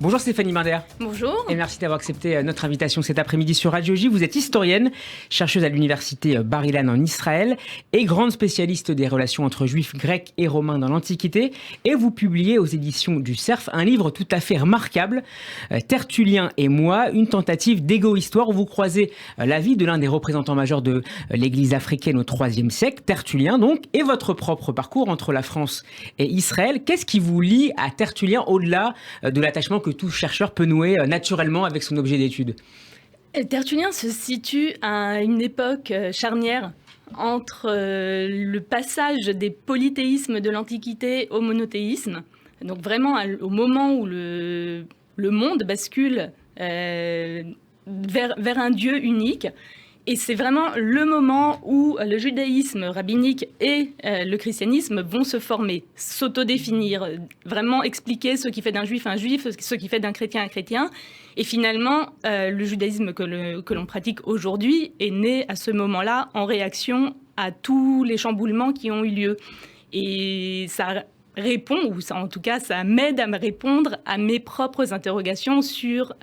Bonjour Stéphanie Binder. Bonjour. Et merci d'avoir accepté notre invitation cet après-midi sur Radio J. Vous êtes historienne, chercheuse à l'université Bar-Ilan en Israël et grande spécialiste des relations entre juifs, grecs et romains dans l'Antiquité. Et vous publiez aux éditions du Cerf un livre tout à fait remarquable, Tertullien et moi, une tentative d'égo-histoire où vous croisez la vie de l'un des représentants majeurs de l'Église africaine au IIIe siècle, Tertullien donc, et votre propre parcours entre la France et Israël. Qu'est-ce qui vous lie à Tertullien au-delà de l'attachement que tout chercheur peut nouer naturellement avec son objet d'étude? Tertullien se situe à une époque charnière entre le passage des polythéismes de l'Antiquité au monothéisme. Donc vraiment au moment où le monde bascule vers un Dieu unique. Et c'est vraiment le moment où le judaïsme rabbinique et le christianisme vont se former, s'autodéfinir, vraiment expliquer ce qui fait d'un juif un juif, ce qui fait d'un chrétien un chrétien. Et finalement, le judaïsme que l'on pratique aujourd'hui est né à ce moment-là en réaction à tous les chamboulements qui ont eu lieu. Et ça répond, ou ça, en tout cas, ça m'aide à me répondre à mes propres interrogations sur...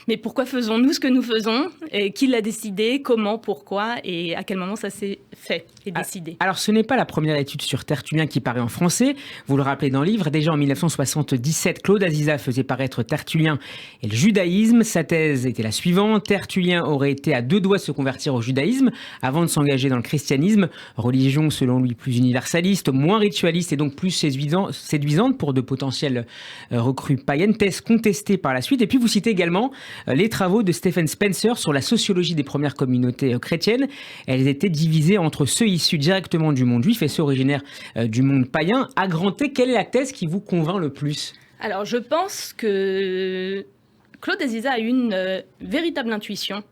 mais pourquoi faisons-nous ce que nous faisons? Et qui l'a décidé? Comment? Pourquoi? Et à quel moment ça s'est fait et décidé? Alors, ce n'est pas la première étude sur Tertullien qui paraît en français. Vous le rappelez dans le livre. Déjà en 1977, Claude Aziza faisait paraître Tertullien et le judaïsme. Sa thèse était la suivante. Tertullien aurait été à deux doigts de se convertir au judaïsme avant de s'engager dans le christianisme. Religion, selon lui, plus universaliste, moins ritualiste et donc plus séduisante pour de potentielles recrues païennes. Thèse contestée par la suite. Et puis, vous citez également les travaux de Stephen Spencer sur la sociologie des premières communautés chrétiennes. Elles étaient divisées entre ceux issus directement du monde juif et ceux originaires du monde païen. À grand T, quelle est la thèse qui vous convainc le plus? Alors, je pense que Claude Aziza a eu une véritable intuition,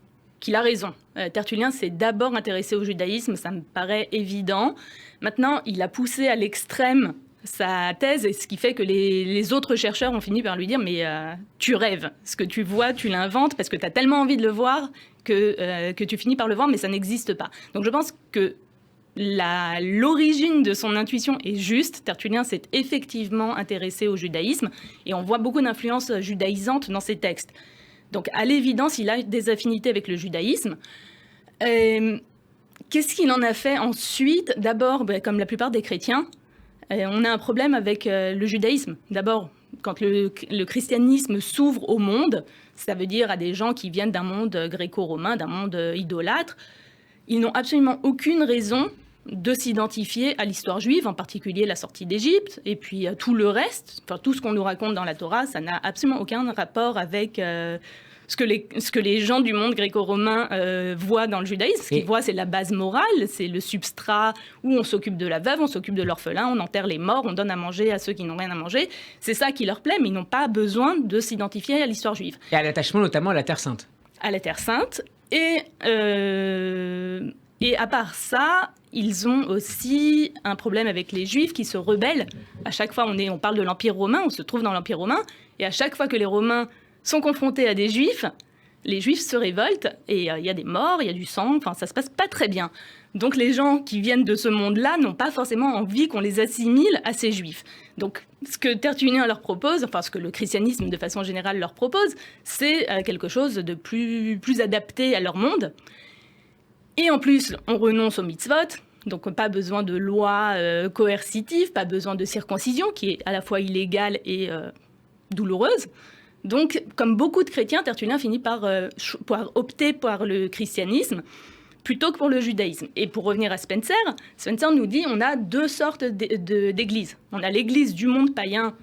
qu'il a raison. Tertullien s'est d'abord intéressé au judaïsme, ça me paraît évident. Maintenant, il a poussé à l'extrême sa thèse, et ce qui fait que les autres chercheurs ont fini par lui dire « mais tu rêves, ce que tu vois, tu l'inventes parce que tu as tellement envie de le voir que tu finis par le voir, mais ça n'existe pas ». Donc je pense que l'origine de son intuition est juste. Tertullien s'est effectivement intéressé au judaïsme, et on voit beaucoup d'influences judaïsantes dans ses textes. Donc à l'évidence, il a des affinités avec le judaïsme. Qu'est-ce qu'il en a fait ensuite? D'abord, comme la plupart des chrétiens, on a un problème avec le judaïsme. D'abord, quand le christianisme s'ouvre au monde, ça veut dire à des gens qui viennent d'un monde gréco-romain, d'un monde idolâtre, ils n'ont absolument aucune raison de s'identifier à l'histoire juive, en particulier la sortie d'Égypte, et puis tout le reste, enfin, tout ce qu'on nous raconte dans la Torah, ça n'a absolument aucun rapport avec... ce que les gens du monde gréco-romain voient dans le judaïsme. Ce qu'ils voient, c'est la base morale, c'est le substrat où on s'occupe de la veuve, on s'occupe de l'orphelin, on enterre les morts, on donne à manger à ceux qui n'ont rien à manger. C'est ça qui leur plaît, mais ils n'ont pas besoin de s'identifier à l'histoire juive. Et à l'attachement notamment à la Terre Sainte. À la Terre Sainte. Et à part ça, ils ont aussi un problème avec les Juifs qui se rebellent. À chaque fois, on parle de l'Empire romain, on se trouve dans l'Empire romain, et à chaque fois que les Romains sont confrontés à des Juifs, les Juifs se révoltent et il y a des morts, il y a du sang, enfin ça se passe pas très bien. Donc les gens qui viennent de ce monde-là n'ont pas forcément envie qu'on les assimile à ces Juifs. Donc ce que Tertullien leur propose, enfin ce que le christianisme de façon générale leur propose, c'est quelque chose de plus adapté à leur monde. Et en plus, on renonce aux mitzvot, donc pas besoin de loi coercitive, pas besoin de circoncision qui est à la fois illégale et douloureuse. Donc, comme beaucoup de chrétiens, Tertullien finit par opter par le christianisme plutôt que pour le judaïsme. Et pour revenir à Spencer nous dit on a deux sortes d'églises. On a l'église du monde païen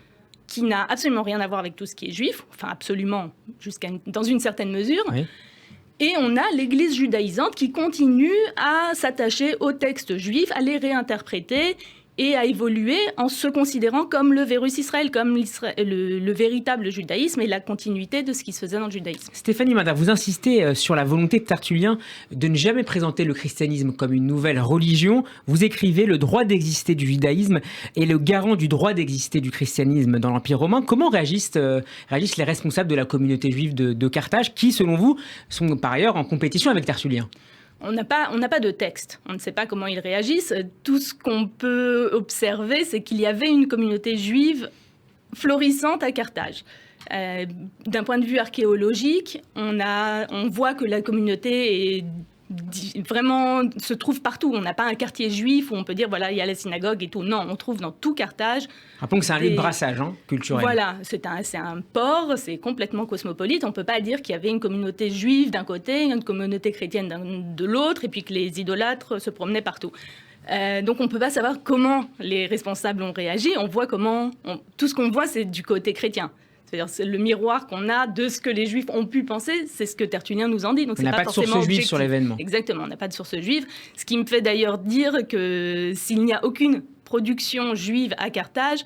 qui n'a absolument rien à voir avec tout ce qui est juif, enfin absolument, dans une certaine mesure. Oui. Et on a l'église judaïsante qui continue à s'attacher aux textes juifs, à les réinterpréter et à évoluer en se considérant comme le Vérus Israël, comme le véritable judaïsme et la continuité de ce qui se faisait dans le judaïsme. Stéphanie Binder, vous insistez sur la volonté de Tertullien de ne jamais présenter le christianisme comme une nouvelle religion. Vous écrivez « Le droit d'exister du judaïsme est le garant du droit d'exister du christianisme dans l'Empire romain ». Comment réagissent les responsables de la communauté juive de Carthage qui, selon vous, sont par ailleurs en compétition avec Tertullien ? On n'a pas de texte, on ne sait pas comment ils réagissent. Tout ce qu'on peut observer, c'est qu'il y avait une communauté juive florissante à Carthage. D'un point de vue archéologique, on voit que la communauté vraiment se trouve partout. On n'a pas un quartier juif où on peut dire voilà, il y a la synagogue et tout. Non, on trouve dans tout Carthage. Rappelons que c'est un lieu de brassage culturel. Voilà, c'est un port, c'est complètement cosmopolite. On ne peut pas dire qu'il y avait une communauté juive d'un côté, une communauté chrétienne de l'autre, et puis que les idolâtres se promenaient partout. Donc on ne peut pas savoir comment les responsables ont réagi. On voit tout ce qu'on voit, c'est du côté chrétien. C'est-à-dire c'est le miroir qu'on a de ce que les Juifs ont pu penser, c'est ce que Tertullien nous en dit. Donc on n'a pas de source juive sur l'événement. Exactement, on n'a pas de source juive. Ce qui me fait d'ailleurs dire que s'il n'y a aucune production juive à Carthage,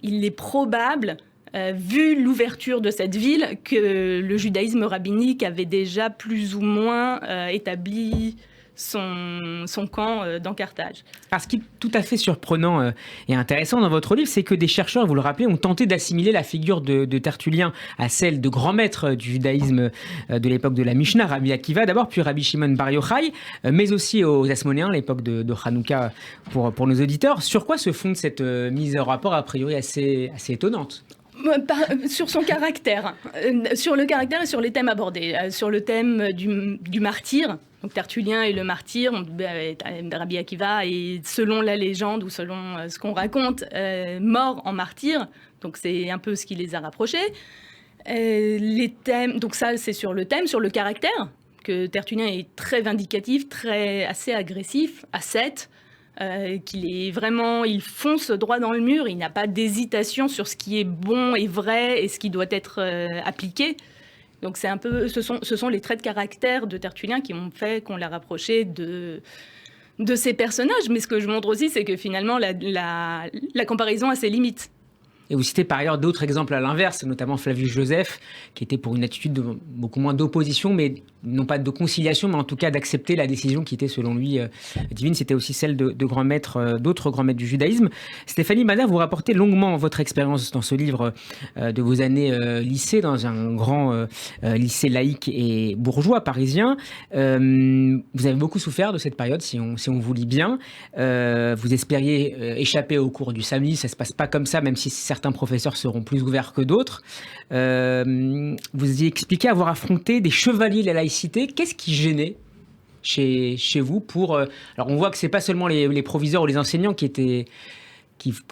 il est probable, vu l'ouverture de cette ville, que le judaïsme rabbinique avait déjà plus ou moins établi son camp dans Carthage. Alors, ce qui est tout à fait surprenant et intéressant dans votre livre, c'est que des chercheurs, vous le rappelez, ont tenté d'assimiler la figure de Tertullien à celle de grand maître du judaïsme de l'époque de la Mishnah, Rabbi Akiva d'abord, puis Rabbi Shimon Bar Yochai, mais aussi aux Asmonéens, l'époque de Hanouka pour nos auditeurs. Sur quoi se fonde cette mise en rapport a priori assez étonnante ? Sur son caractère, sur le caractère et sur les thèmes abordés. Sur le thème du martyr, donc Tertullien est le martyr, Rabbi Akiva est, selon la légende ou selon ce qu'on raconte, mort en martyr. Donc c'est un peu ce qui les a rapprochés. Les thèmes, donc ça c'est sur le thème, sur le caractère, que Tertullien est très vindicatif, assez agressif, ascète. Il fonce droit dans le mur, il n'a pas d'hésitation sur ce qui est bon et vrai et ce qui doit être appliqué. Donc c'est un peu, ce sont les traits de caractère de Tertullien qui ont fait qu'on l'a rapproché de ces personnages. Mais ce que je montre aussi, c'est que finalement la comparaison a ses limites. Et vous citez par ailleurs d'autres exemples à l'inverse, notamment Flavius Joseph, qui était pour une attitude beaucoup moins d'opposition, mais non pas de conciliation, mais en tout cas d'accepter la décision qui était selon lui divine. C'était aussi celle de grands maîtres, d'autres grands maîtres du judaïsme. Stéphanie Madère, vous rapportez longuement votre expérience dans ce livre de vos années lycée, dans un grand lycée laïque et bourgeois parisien. Vous avez beaucoup souffert de cette période, si on vous lit bien. Vous espériez échapper au cours du samedi, ça ne se passe pas comme ça, même si certains professeurs seront plus ouverts que d'autres. Vous y expliquez avoir affronté des chevaliers de la laïcité. Qu'est-ce qui gênait chez vous pour... alors on voit que ce n'est pas seulement les proviseurs ou les enseignants qui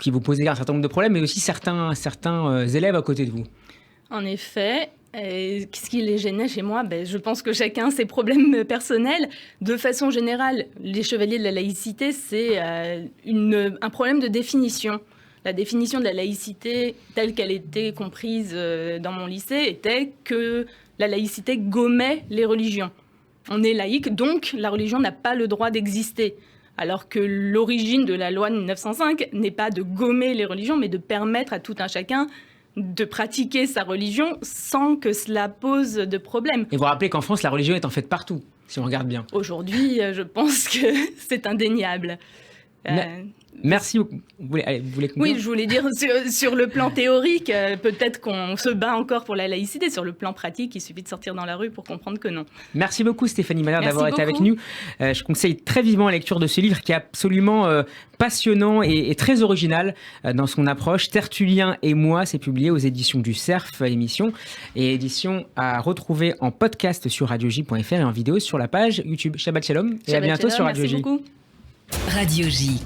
vous posaient un certain nombre de problèmes, mais aussi certains élèves à côté de vous. En effet. Qu'est-ce qui les gênait chez moi ? Je pense que chacun ses problèmes personnels. De façon générale, les chevaliers de la laïcité, c'est un problème de définition. La définition de la laïcité, telle qu'elle était comprise dans mon lycée, était que la laïcité gommait les religions. On est laïque, donc la religion n'a pas le droit d'exister. Alors que l'origine de la loi de 1905 n'est pas de gommer les religions, mais de permettre à tout un chacun de pratiquer sa religion sans que cela pose de problème. Et vous rappelez qu'en France, la religion est en fait partout, si on regarde bien. Aujourd'hui, je pense que c'est indéniable. Merci. Vous voulez conclure ? Oui, je voulais dire, sur le plan théorique, peut-être qu'on se bat encore pour la laïcité. Sur le plan pratique, il suffit de sortir dans la rue pour comprendre que non. Merci beaucoup Stéphanie Madère d'avoir été avec nous. Je conseille très vivement la lecture de ce livre qui est absolument passionnant et très original dans son approche. Tertullien et moi, c'est publié aux éditions du Cerf émission et édition à retrouver en podcast sur radioj.fr et en vidéo sur la page YouTube. Shabbat Shalom et à bientôt sur Radio J. Merci beaucoup. Radio J.